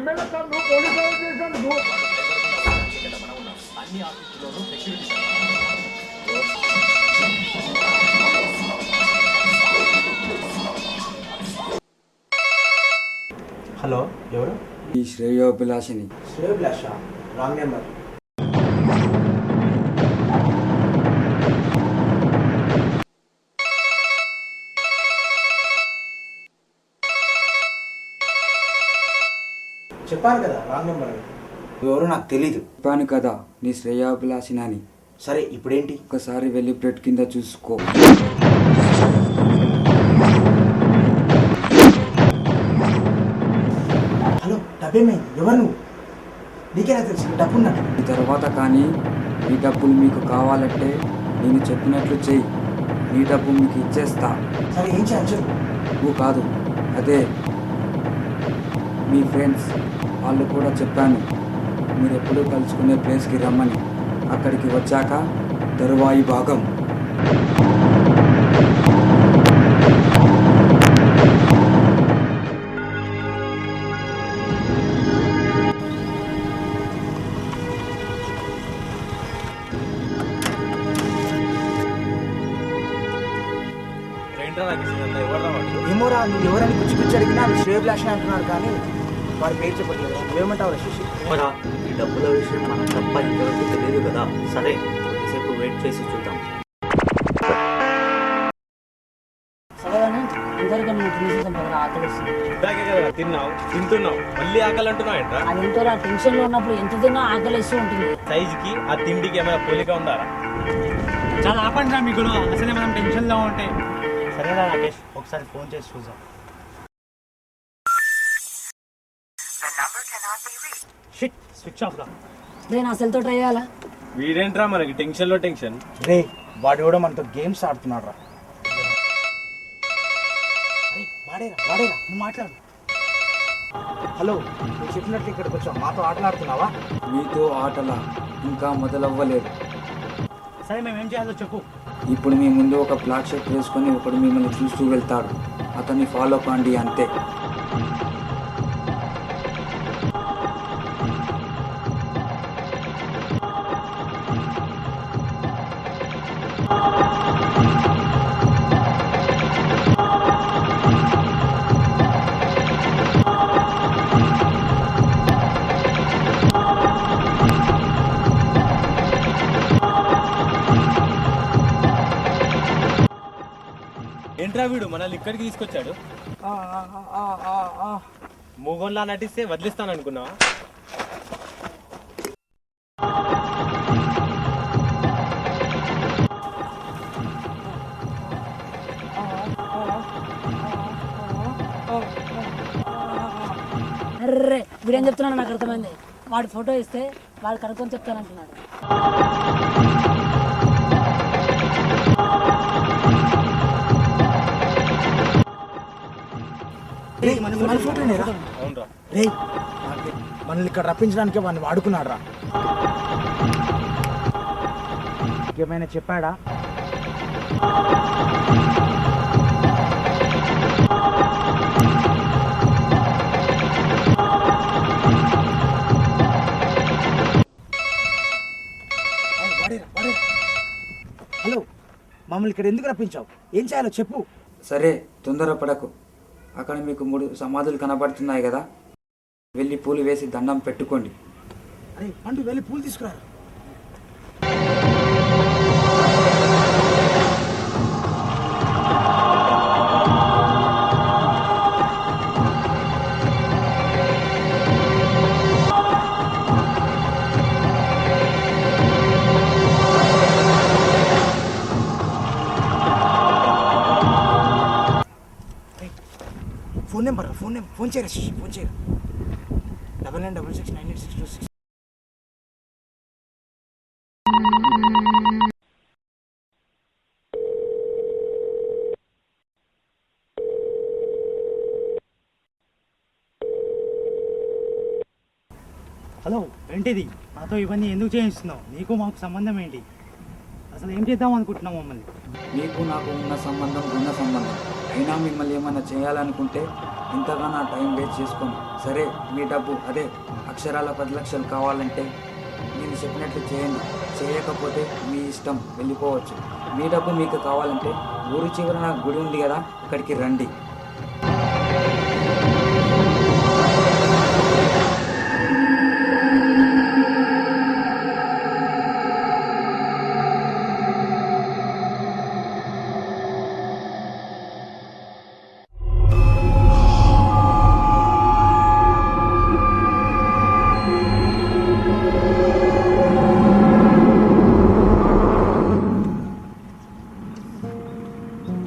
MLA sir నువ్వు police వాళ్ళు చేశాను నువ్వు అన్ని ఆఫీసుల్లోనూ సెక్యూరిటీ. హలో, ఎవరు? ఈ శ్రేయోభిలాషిని. శ్రేయోభిలాష? Wrong number. చెప్పాను కదా రాంగ్ నెంబర్ అని. ఎవరు నాకు తెలీదు. చెప్పాను కదా నీ శ్రేయోభిలాషిని అని. సరే ఇప్పుడేంటి? ఒకసారి వెళ్ళి ప్లేట్ కింద చూసుకో. హలో, డబ్బేమైంది? ఎవరు నువ్వు? నీకేనా తెలుసు డబ్బు ఉన్నట్టు? ఈ తర్వాత కానీ ఈ డబ్బులు మీకు కావాలంటే నేను చెప్పినట్లు చెయ్యి. నీ డబ్బు మీకు ఇచ్చేస్తా. సరే ఏం చేయాలి చెప్పు. నువ్వు కాదు, అదే మీ ఫ్రెండ్స్ వాళ్ళు కూడా చెప్పాను మీరు ఎప్పుడూ కలుసుకునే ప్లేస్కి రమ్మని. అక్కడికి వచ్చాక తరువాయి భాగం. ఏమోరా, నువ్వు ఎవరైనా పిచ్చి పిచ్చి అడిగినా అది శ్రేయోభిలాష అంటున్నారు కానీ వాడి పేరు చెప్పట్లేదు. నువ్వేమంటావు శశి? ఈ డబ్బుల విషయం మనం తప్ప ఇంతవరకు తెలియదు కదా. సరే కొద్దిసేపు వెయిట్ చేసి చూద్దాం. తిన్నావు తింటున్నావు మళ్ళీ ఆకలి అంటున్నావు ఏంట్రా? అది ఎంతో టెన్షన్ లో ఉన్నప్పుడు ఎంత తిన్నా ఆకలి వేస్తూ ఉంటుంది. సైజుకి ఆ తిండికి ఏమైనా పోలిక ఉందారా? చాలా ఆపండి రా మీకు, అసలే మనం టెన్షన్ లో ఉంటే. సరేనా రాకేష్, ఒకసారి ఫోన్ చేసి చూద్దాం. షిట్, స్విచ్ ఆఫ్ రా. నేను అసలుతో ట్రై చేయాలా? వీడేంట్రా మనకి టెన్షన్ లో టెన్షన్. రే, వాడు కూడా మనతో గేమ్స్ ఆడుతున్నాడు రా. వాడేరా వాడేరా, నువ్వు మాట్లాడు. హలో, నువ్వు చెప్పినట్టు ఇక్కడికి వచ్చావు, మాతో ఆటలాడుతున్నావా? మీతో ఆటల ఇంకా మొదలవ్వలేదు. సరే మేమేం చేయాలో చెప్పు. ఇప్పుడు మీ ముందు ఒక బ్లాక్ షర్ట్ వేసుకొని ఒకడు మిమ్మల్ని చూస్తూ వెళ్తాడు. అతన్ని ఫాలో కాండి, అంతే. ఏంట్రా వీడు మనల్ని ఇక్కడికి తీసుకొచ్చాడు? మూగోన్లా నటిస్తే వదిలిస్తాను అనుకున్నావా? అర్రే, వీడేం చెప్తున్నాడు నాకు అర్థమైంది. వాడి ఫోటో ఇస్తే వాడు కనుక్కొని చెప్తానంటున్నాడు. మన ఫోటోనేరా? అవునరా. రే, మనల్ని ఇక్కడ రప్పించడానికి వాడిని వాడుకున్నాడు రా. ఏమైనా చెప్పాడా? హలో, మమ్మల్ని ఇక్కడ ఎందుకు రప్పించావు? ఏం చేయాలో చెప్పు. సరే, తొందరపడకు. అక్కడ మీకు 3 సమాధులు కనబడుతున్నాయి కదా, వెళ్ళి పూలు వేసి దండం పెట్టుకోండి. అరే పండు, వెళ్ళి పూలు తీసుకురా. ఫోన్ నెంబర్ ఫోన్ చేయరా, ఫోన్ చేయరా. 9966986626. హలో, ఏంటిది? నాతో ఇవన్నీ ఎందుకు చేయిస్తున్నావు? నీకు మాకు సంబంధం ఏంటి? అసలు ఏం చేద్దాం అనుకుంటున్నావు మమ్మల్ని? మీకు నాకు ఉన్న సంబంధం అయినా మిమ్మల్ని ఏమైనా చేయాలనుకుంటే ఇంతగా నా టైం వేస్ట్ చేసుకోండి. సరే మీ డబ్బు అదే అక్షరాల 10 లక్షలు కావాలంటే నేను చెప్పినట్లు చేయండి, చేయకపోతే మీ ఇష్టం, వెళ్ళిపోవచ్చు. మీ డబ్బు మీకు కావాలంటే ఊరు చివరన గుడి ఉంది కదా, అక్కడికి రండి.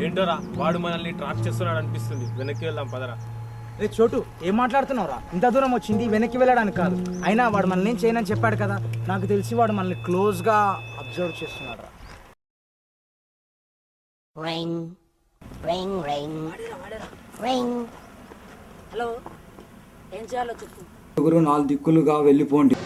ఏంటోరా వాడు మనల్ని ట్రాక్ చేస్తున్నాడు అనిపిస్తుంది. వెనక్కి వెళ్దాం పదరా. రే చోటు, ఏం మాట్లాడుతున్నావురా? ఇంత దూరం వచ్చింది వెనక్కి వెళ్ళడానికి కాదు. అయినా వాడు మనల్ని ఏం చేయనని చెప్పాడు కదా. నాకు తెలిసి వాడు మనల్ని క్లోజ్గా అబ్జర్వ్ చేస్తున్నాడు రా. Ring, ring, ring, ring. Hello, ఏం చేయాలో చెప్పు. నలుగురు 4 దిక్కులుగా వెళ్ళిపోండి.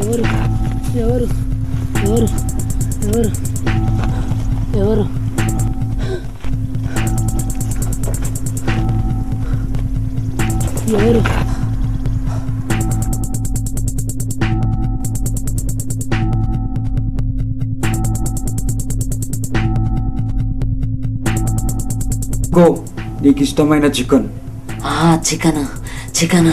ఎవరు ఎవరు ఎవరు ఎవరు ఎవరు ఎవరు గో, నీకు ఇష్టమైన చికెన్. Chicken chicken.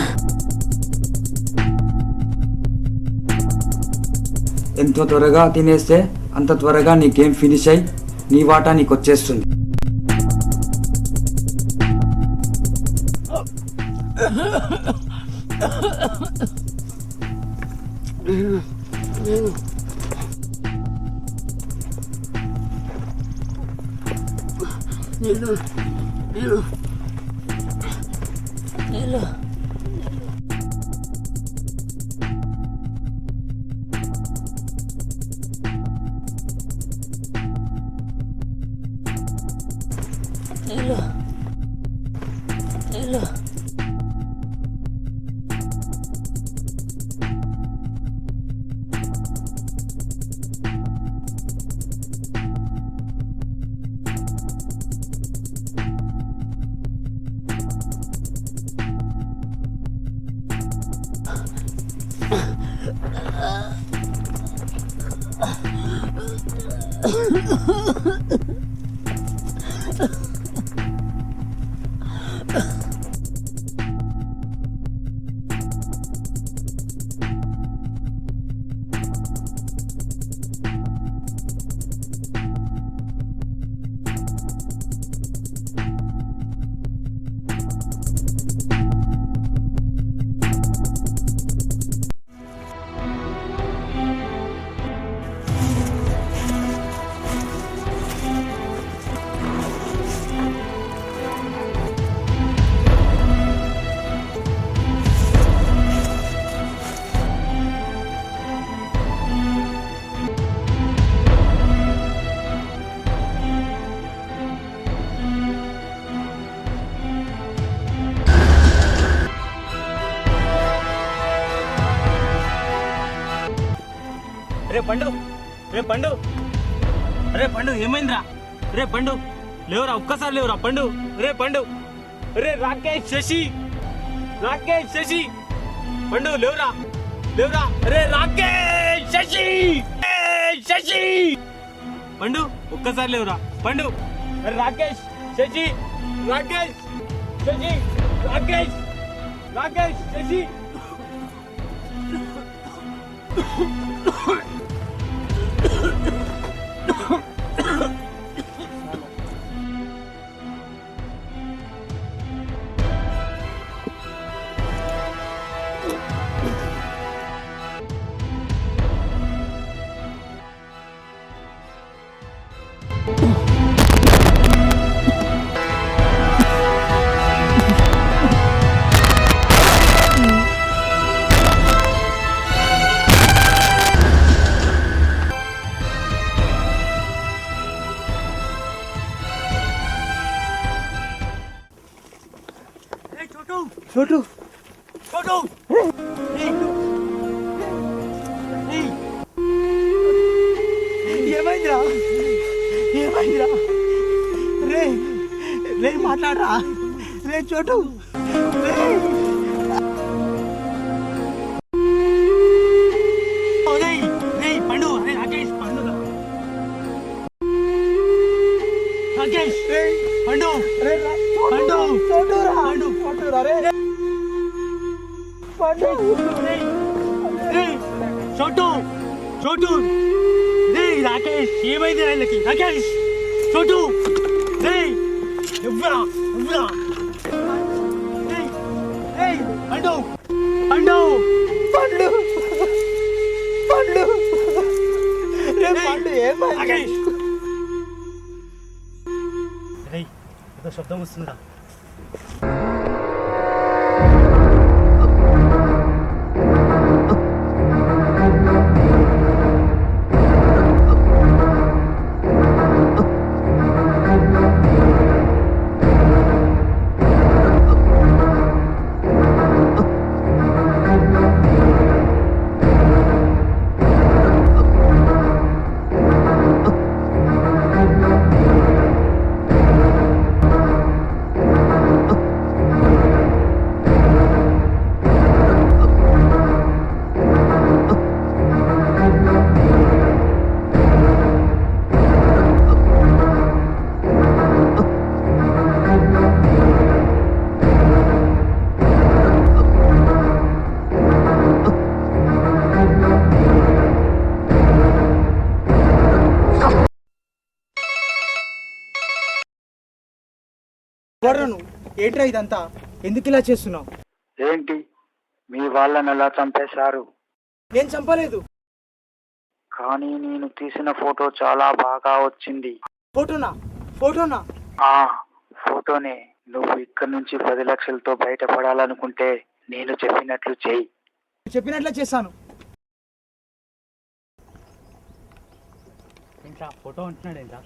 ఎంత త్వరగా తినేస్తే అంత త్వరగా నీ గేమ్ ఫినిష్ అయి నీ వాటా నీకు వచ్చేస్తుంది. రే పండు, రే పండు, రే పండు ఏమైందిరా? రే పండు లేవురా, ఒక్కసారి లేవురా పండు. రే పండు, రే రాకేష్ శశి, రాకేష్ శశి, పండు లేవురా, లేవురా. రే రాకేష్ శశి, శశి, పండు ఒక్కసారి లేవురా పండు. రే రాకేష్ శశి, రాకేష్ శశి, రాకేష్, రాకేష్ శశి. చోటు ఏమైందిరా? ఏమైందిరా? రే రే మాట్లాడరా రే చోటు. పండు, రే రాకేష్, పండు, రాకేష్, పండు, పండు, చోటురా రే పండు. చోటు, చోటు, రే రాకేష్ ఏమైంది వీళ్ళకి? రాకేష్, చోటు, రే ఇవ్వరా, ఇవ్వరా, పండు, పండు, పండు పండు రే పండు ఏమైంది? రాకేష్, రే ఏదో శబ్దం వస్తుందా? ఏంట్రా ఇదంతా? ఎందుకు ఇలా చేస్తున్నావు? ఏంటి మీ వాళ్ళని ఎలా చంపేశారు? నేను చంపలేదు. కానీ నేను తీసిన ఫోటో చాలా బాగా వచ్చింది. ఫోటోనా? ఫోటోనా? ఆ ఫోటోనే. నువ్వు ఇక్కడ నుంచి 10 లక్షలతో బయటపడాలనుకుంటే నేను చెప్పినట్లు చెయ్యి. చెప్పినట్లే చేశాను. ఇంకా ఫోటో ఉంటున్నాడు, ఇంకా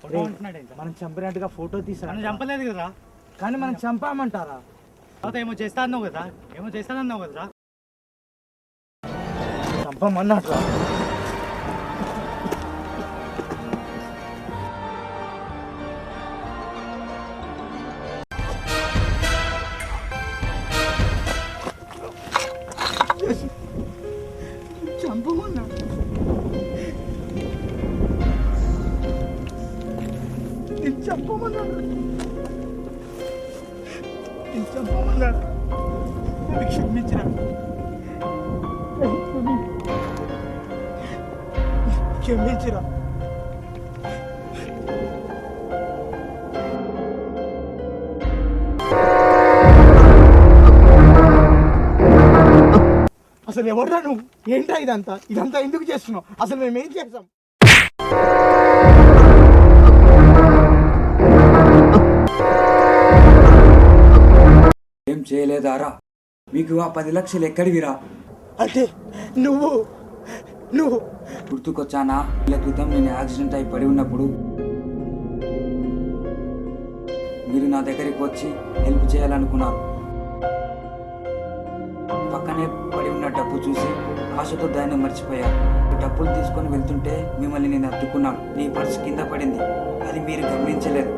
ఫోటో ఉంటున్నాడు. ఇంకా మనం చంపినట్టుగా ఫోటో తీసాను. మనం చంపలేదు కదా, కానీ మనం చంపామంటారా? తర్వాత ఏమో చేస్తా అన్నావు కదా, ఏమో చేస్తానన్నావు కదరా. చంపమన్నట్రా? చంపమన్నా? నేను చంపమన్నాడు. నేను చంపమన్నాడు. క్షమించిన క్షమించరా. అసలు ఎవడ్రా నువ్వు? ఏంట్రా ఇదంతా? ఇదంతా ఎందుకు చేస్తున్నావు? అసలు మేమేం చేస్తాం? ఏం చేయలేదారా? మీకు ఆ 10 లక్షలు ఎక్కడివిరా? అంటే నువ్వు నువ్వు గుర్తుకొచ్చానా? ఇలా క్రితం నేను యాక్సిడెంట్ అయి పడి ఉన్నప్పుడు మీరు నా దగ్గరికి వచ్చి హెల్ప్ చేయాలనుకున్నారు. పక్కనే పడి ఉన్న డబ్బు చూసి ఆశతో దాన్ని మర్చిపోయారు. డబ్బులు తీసుకొని వెళ్తుంటే మిమ్మల్ని నేను అడ్డుకున్నాను. నీ పర్సు కింద పడింది, అది మీరు గమనించలేదు.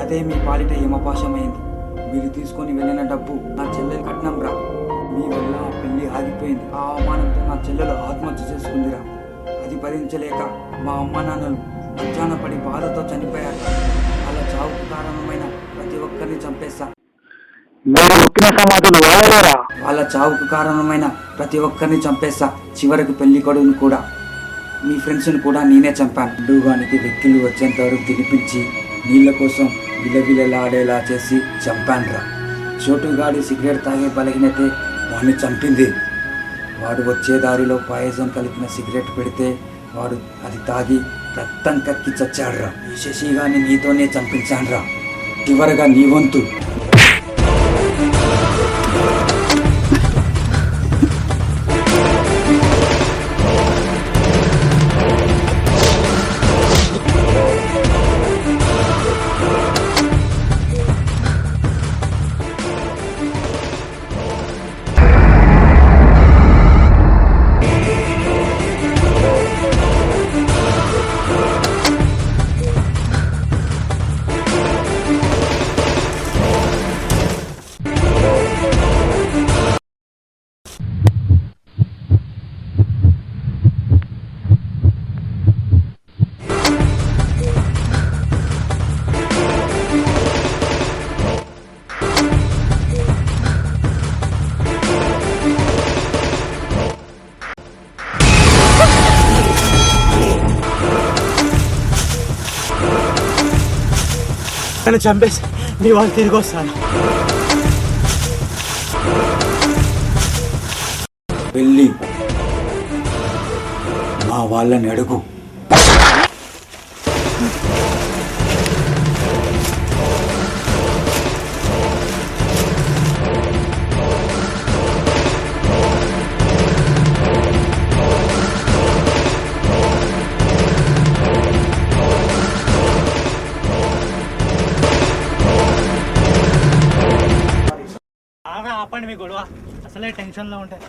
అదే మీ పాలిట యమపాశమైంది. మీరు తీసుకొని వెళ్ళిన డబ్బు నా చెల్లెలు కట్నం రా. మీ వల్ల ఆ పెళ్లి ఆగిపోయింది. ఆ అవమానంతో నా చెల్లెలు ఆత్మహత్య చేసుకుందిరా. అది భరించలేక మా అమ్మ నాన్నలు అజ్ఞాన పడి బాధతో చనిపోయారు. అలా చావుకు కారణమైన ప్రతి ఒక్కరిని చంపేస్తా. వాళ్ళ చావుకు కారణమైన ప్రతి ఒక్కరిని చంపేస్తా. చివరికి పెళ్లి కొడుకుని కూడా, మీ ఫ్రెండ్స్ని కూడా నేనే చంపాను. డుగానికి వెక్కిళ్ళు వచ్చేంత వరకు తినిపించి నీళ్ళ కోసం విలవిలలాడేలా చేసి చంపానురా. చోటుగాడి సిగరెట్ తాగే బలహీనతే వాడిని చంపింది. వాడు వచ్చే దారిలో పాయసం కలిపిన సిగరెట్ పెడితే వాడు అది తాగి రక్తం కక్కి చచ్చాడురా. శశిగాని నీతోనే చంపించానురా. చివరగా నీ వంతు. నన్ను చంపేసి మీ వాళ్ళు తిరిగి వస్తాను. వెళ్ళి మా వాళ్ళని అడుగు. బాగా ఆపండి మీ గొడవ, అసలే టెన్షన్లో ఉంటాయి.